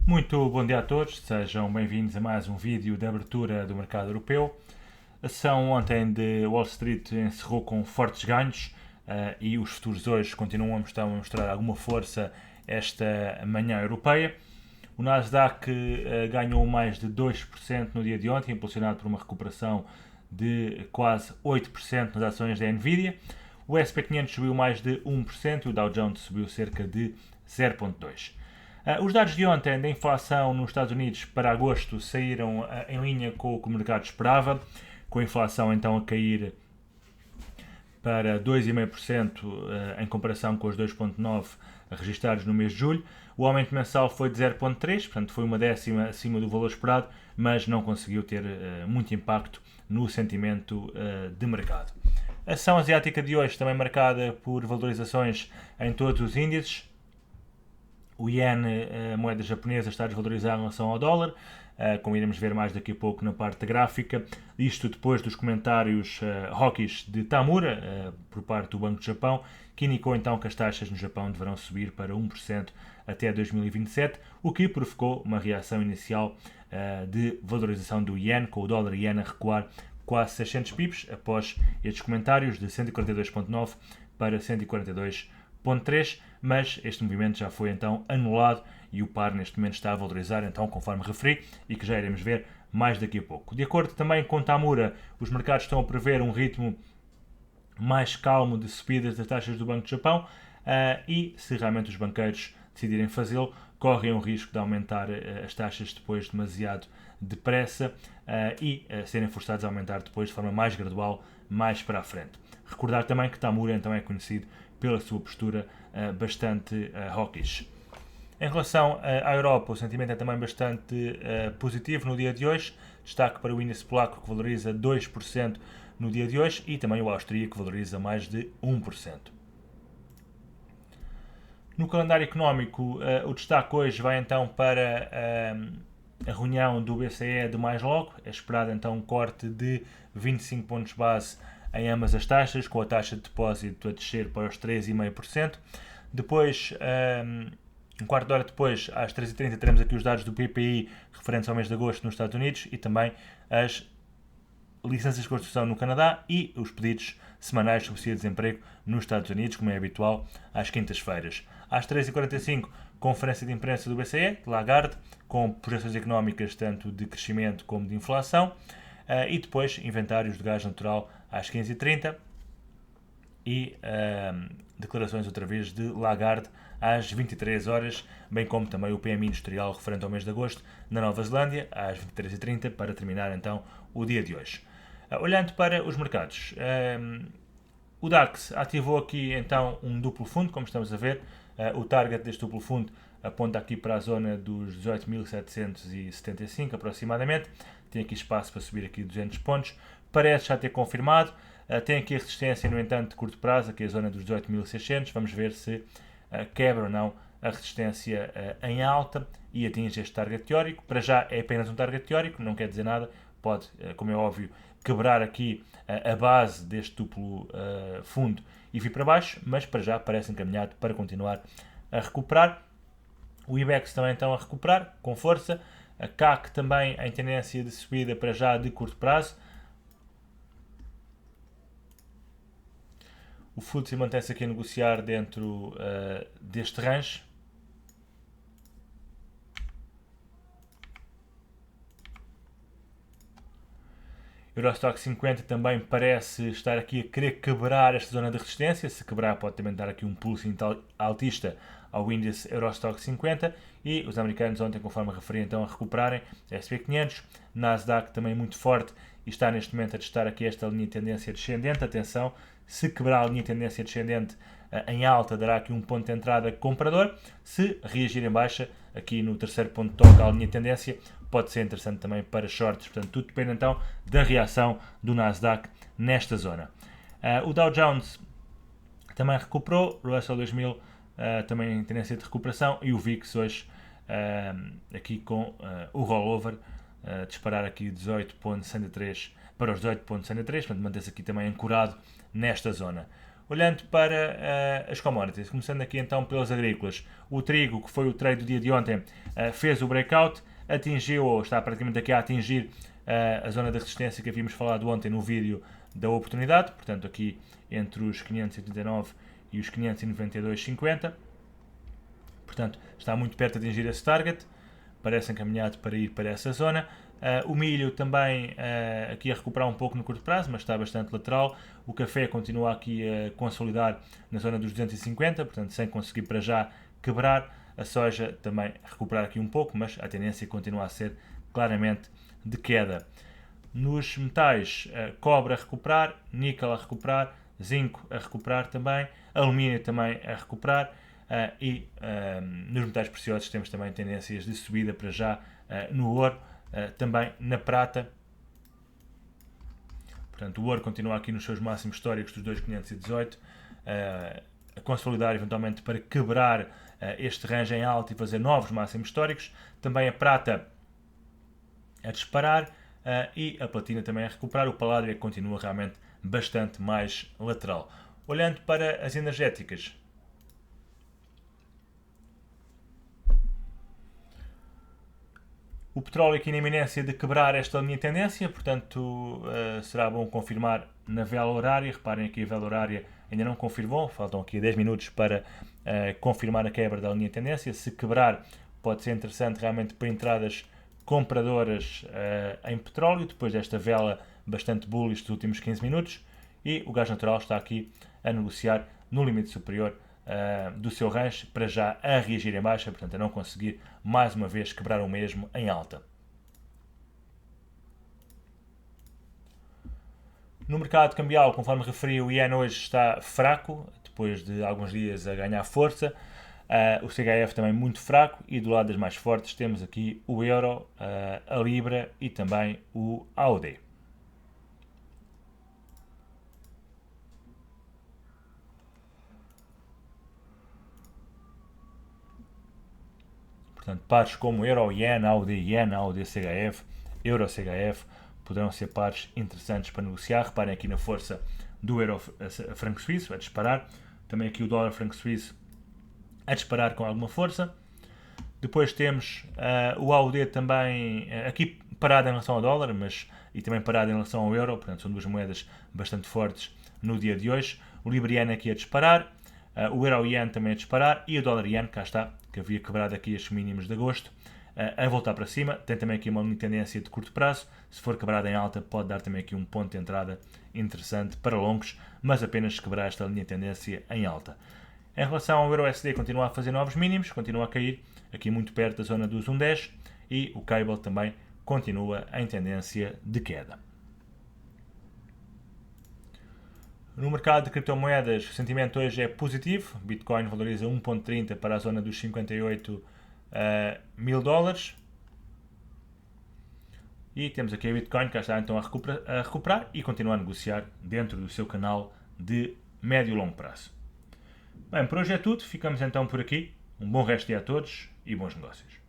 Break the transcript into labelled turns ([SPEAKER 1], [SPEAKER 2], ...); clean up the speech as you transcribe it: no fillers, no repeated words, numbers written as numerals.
[SPEAKER 1] Muito bom dia a todos, sejam bem-vindos a mais um vídeo de abertura do mercado europeu. A sessão ontem de Wall Street encerrou com fortes ganhos e os futuros hoje continuam a mostrar alguma força esta manhã europeia. O Nasdaq ganhou mais de 2% no dia de ontem, impulsionado por uma recuperação de quase 8% nas ações da Nvidia. O S&P 500 subiu mais de 1% e o Dow Jones subiu cerca de 0,2%. Os dados de ontem da inflação nos Estados Unidos para agosto saíram em linha com o que o mercado esperava, com a inflação então a cair para 2,5% em comparação com os 2,9% registrados no mês de julho. O aumento mensal foi de 0,3%, portanto foi uma décima acima do valor esperado, mas não conseguiu ter muito impacto no sentimento de mercado. A sessão asiática de hoje também marcada por valorizações em todos os índices. O yen, a moeda japonesa, está a desvalorizar em relação ao dólar, como iremos ver mais daqui a pouco na parte gráfica. Isto depois dos comentários hawkish de Tamura, por parte do Banco do Japão, que indicou então que as taxas no Japão deverão subir para 1% até 2027, o que provocou uma reação inicial de valorização do yen, com o dólar yen a recuar quase 600 pips, após estes comentários de 142,9 para 142,3, mas este movimento já foi então anulado e o par neste momento está a valorizar, então, conforme referi, e que já iremos ver mais daqui a pouco. De acordo também com Tamura, os mercados estão a prever um ritmo mais calmo de subidas das taxas do Banco do Japão e, se realmente os banqueiros decidirem fazê-lo, correm o risco de aumentar as taxas depois demasiado depressa e serem forçados a aumentar depois de forma mais gradual, mais para a frente. Recordar também que Tamura então é conhecido pela sua postura bastante hawkish. Em relação à Europa, o sentimento é também bastante positivo no dia de hoje. Destaque para o índice polaco, que valoriza 2% no dia de hoje, e também o austríaco, que valoriza mais de 1%. No calendário económico, o destaque hoje vai então para a reunião do BCE de mais logo. É esperado então um corte de 25 pontos base em ambas as taxas, com a taxa de depósito a descer para os 3,5%. Depois, um quarto de hora depois, às 3h30, teremos aqui os dados do PPI referentes ao mês de agosto nos Estados Unidos e também as licenças de construção no Canadá e os pedidos semanais de subsídio de desemprego nos Estados Unidos, como é habitual, às quintas-feiras. Às 3h45, conferência de imprensa do BCE, de Lagarde, com projeções económicas tanto de crescimento como de inflação, e depois inventários de gás natural às 15h30 e declarações outra vez de Lagarde às 23 horas, bem como também o PMI industrial referente ao mês de agosto na Nova Zelândia às 23h30 para terminar então o dia de hoje. Olhando para os mercados, o DAX ativou aqui então um duplo fundo, como estamos a ver. O target deste duplo fundo aponta aqui para a zona dos 18.775 aproximadamente. Tem aqui espaço para subir aqui 200 pontos. Parece já ter confirmado. Tem aqui a resistência, no entanto, de curto prazo, aqui a zona dos 18.600. Vamos ver se quebra ou não a resistência em alta e atinge este target teórico. Para já é apenas um target teórico, não quer dizer nada. Pode, como é óbvio, quebrar aqui a base deste duplo fundo e vir para baixo, mas para já parece encaminhado para continuar a recuperar. O IBEX também então a recuperar, com força. A CAC também em tendência de subida para já de curto prazo. O FTSE mantém-se aqui a negociar dentro deste range. Eurostoxx 50 também parece estar aqui a querer quebrar esta zona de resistência. Se quebrar, pode também dar aqui um pulso altista ao índice Eurostoxx 50. E os americanos ontem, conforme referi, então a recuperarem. S&P 500, Nasdaq também muito forte e está neste momento a testar aqui esta linha de tendência descendente. Atenção, se quebrar a linha de tendência descendente em alta, dará aqui um ponto de entrada comprador. Se reagir em baixa, aqui no terceiro ponto de toque à linha de tendência, pode ser interessante também para shorts. Portanto, tudo depende então da reação do Nasdaq nesta zona. O Dow Jones também recuperou, o Russell 2000 também em tendência de recuperação e o VIX hoje aqui com o rollover disparar aqui 18.63 para os 18.63, portanto mantém-se aqui também ancorado nesta zona. Olhando para as commodities, começando aqui então pelas agrícolas, o trigo, que foi o trade do dia de ontem, fez o breakout, atingiu, ou está praticamente aqui a atingir a zona de resistência que havíamos falado ontem no vídeo da oportunidade, portanto aqui entre os 539 e os 592,50. Portanto, está muito perto de atingir esse target, parece encaminhado para ir para essa zona. O milho também aqui a recuperar um pouco no curto prazo, mas está bastante lateral. O café continua aqui a consolidar na zona dos 250, portanto sem conseguir para já quebrar. A soja também a recuperar aqui um pouco, mas a tendência continua a ser claramente de queda. Nos metais, cobre a recuperar, níquel a recuperar, zinco a recuperar também, alumínio também a recuperar. E nos metais preciosos temos também tendências de subida para já no ouro, também na prata. Portanto, o ouro continua aqui nos seus máximos históricos dos 2.518, a consolidar eventualmente para quebrar este range em alta e fazer novos máximos históricos. Também a prata a disparar e a platina também a recuperar. O paládio é que continua realmente bastante mais lateral. Olhando para as energéticas, o petróleo aqui na iminência de quebrar esta linha de tendência, portanto será bom confirmar na vela horária. Reparem aqui, a vela horária ainda não confirmou, faltam aqui 10 minutos para confirmar a quebra da linha de tendência. Se quebrar, pode ser interessante realmente para entradas compradoras em petróleo, depois desta vela bastante bullish dos últimos 15 minutos. E o gás natural está aqui a negociar no limite superior do seu range, para já a reagir em baixa, portanto a não conseguir mais uma vez quebrar o mesmo em alta. No mercado cambial, conforme referi, o Yen hoje está fraco, depois de alguns dias a ganhar força. O CHF também muito fraco, e do lado das mais fortes temos aqui o Euro, a Libra e também o AUD. Portanto, pares como Euro-Yen, AUD-Yen, AUD-CHF, Euro-CHF poderão ser pares interessantes para negociar. Reparem aqui na força do Euro-Franco Suíço a disparar. Também aqui o dólar-Franco Suíço a disparar com alguma força. Depois temos o AUD também aqui parado em relação ao dólar, mas e também parado em relação ao euro. Portanto, são duas moedas bastante fortes no dia de hoje. O Libra-Yen aqui a disparar. O Euro-Yen também a disparar, e o Dólar-Yen, cá está, que havia quebrado aqui estes mínimos de agosto, a voltar para cima. Tem também aqui uma tendência de curto prazo. Se for quebrada em alta, pode dar também aqui um ponto de entrada interessante para longos, mas apenas quebrar esta linha de tendência em alta. Em relação ao Euro-USD, continua a fazer novos mínimos, continua a cair aqui muito perto da zona dos 1,10, e o Cable também continua em tendência de queda. No mercado de criptomoedas, o sentimento hoje é positivo. Bitcoin valoriza 1,30 para a zona dos 58 mil dólares. E temos aqui a Bitcoin, que está então a recuperar e continua a negociar dentro do seu canal de médio e longo prazo. Bem, por hoje é tudo. Ficamos então por aqui. Um bom resto de dia a todos e bons negócios.